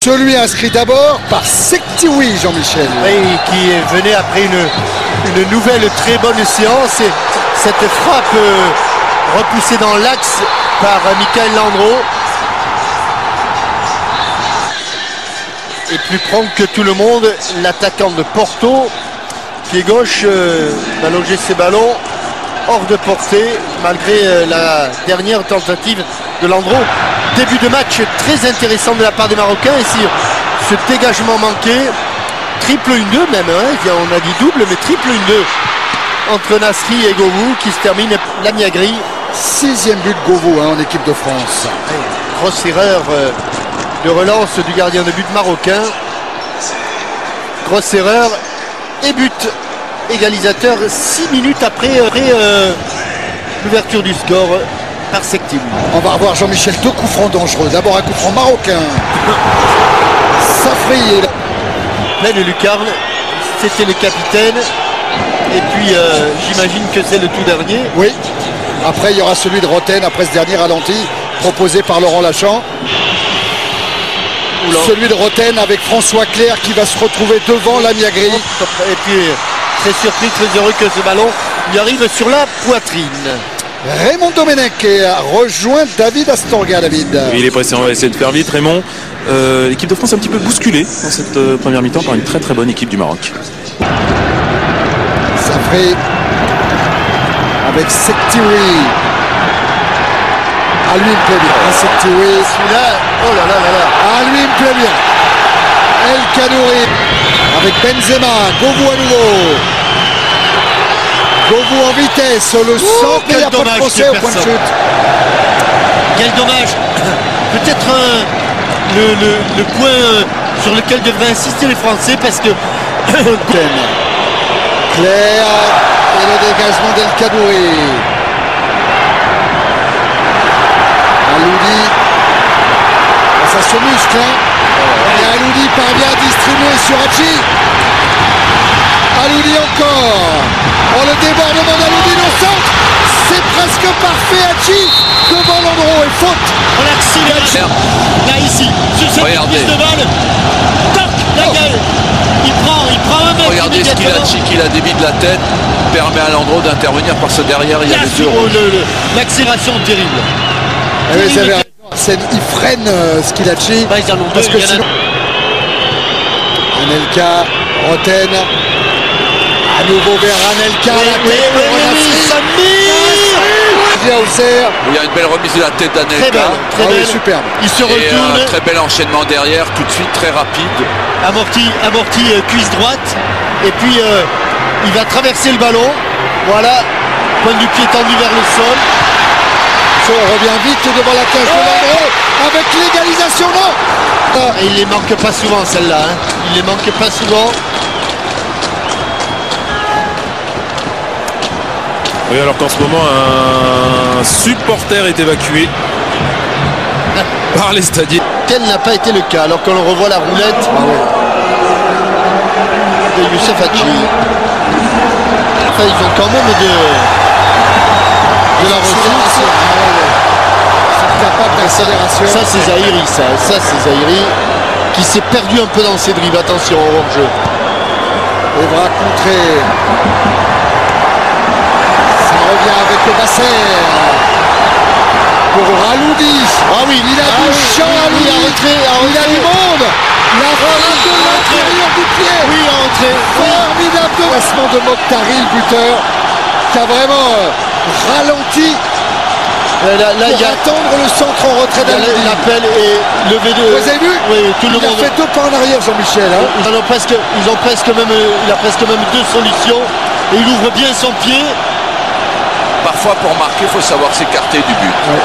Celui inscrit d'abord par Sektiwi, Jean-Michel. Oui, qui venait après une nouvelle très bonne séance. Et cette frappe repoussée dans l'axe par Michael Landreau. Et plus prompt que tout le monde, l'attaquant de Porto, pied gauche, va loger ses ballons hors de portée, malgré la dernière tentative de Landreau. Début de match très intéressant de la part des Marocains. Ici, ce dégagement manqué, triple 1-2 même, hein. On a dit double, mais triple 1-2 entre Nasri et Govou qui se termine la Miagri. 6e but de Govou en équipe de France. Grosse erreur de relance du gardien de but marocain. Grosse erreur et but égalisateur 6 minutes après l'ouverture du score par Sektiwi. On va revoir Jean-Michel, 2 coups francs dangereux. D'abord un coup franc marocain. Safri est là. Pleine lucarne, c'était le capitaine. Et puis j'imagine que c'est le tout dernier. Oui. Après il y aura celui de Roten après ce dernier ralenti proposé par Laurent Lachamp. Oula. Celui de Roten avec François Clerc qui va se retrouver devant la Miagri. Et puis très surpris, très heureux que ce ballon lui arrive sur la poitrine. Raymond Domenech a rejoint David Astorga. David. Oui, il est pressé, on va essayer de faire vite. Raymond, l'équipe de France est un petit peu bousculée dans cette première mi-temps par une très très bonne équipe du Maroc. Safri avec Sektiwi. Ah, lui il me plaît bien. Sektiwi. Celui-là, oh là là là là. Ah, lui il me plaît bien. El Khadouri avec Benzema. Govou à nouveau. Govou en vitesse, le centre, il n'y a pas de procès au point de chute. Quel dommage. Peut-être le point sur lequel devraient insister les Français parce que Claire et le dégagement d'El Khadouri. Aloudi, ça se muscle, hein. Et Aloudi parvient à distribuer sur Hachi. Aloudi encore. Oh, le débordement d'Aloudi au centre. C'est presque parfait. Hachi devant Landreau et faute. On accélère. Là ici, sur cette prise de balle. Toc, la gueule. Il prend un mètre. Regardez ce qu'il a, qu'il a débit de la tête, permet à Landreau d'intervenir parce que derrière il y a les deux. L'accélération terrible. Vous avez raison, il freine Skilacci parce que sinon Anelka, Roten à nouveau vers Anelka, la tête il y a une belle remise de la tête d'Anelka. Très belle. Superbe. Il se retourne. Un très bel enchaînement derrière, tout de suite très rapide. Amorti cuisse droite et puis il va traverser le ballon. Voilà, pointe du pied tendu vers le sol. On revient vite devant la cage de Landreau avec l'égalisation, non. Et il les manque pas souvent celle-là, hein. Il les manque pas souvent. Oui, alors qu'en ce moment un supporter est évacué par les stadiers. Tel n'a pas été le cas alors que l'on revoit la roulette de Youssef Hachi. Enfin, ils ont quand même de la ressource. Ça c'est Zahiri, ça c'est Zahiri qui s'est perdu un peu dans ses dribbles. Attention au hors-jeu. Evra contré. Ça revient avec le bassin pour Aloudi. Ah oui, il a du champ, Aloudi. Il a du monde. La frappe de l'intérieur du pied. Oui, entré. Formidable placement de Mokhtari, le buteur, qui a vraiment ralenti. Là, pour attendre le centre en retrait d'Aloudi. L'appel est levé de. Vous avez vu? Oui, tout le monde. Il a fait 2 pas en arrière, Jean-Michel. Hein. Il a presque même 2 solutions et il ouvre bien son pied. Parfois pour marquer, il faut savoir s'écarter du but. Ouais.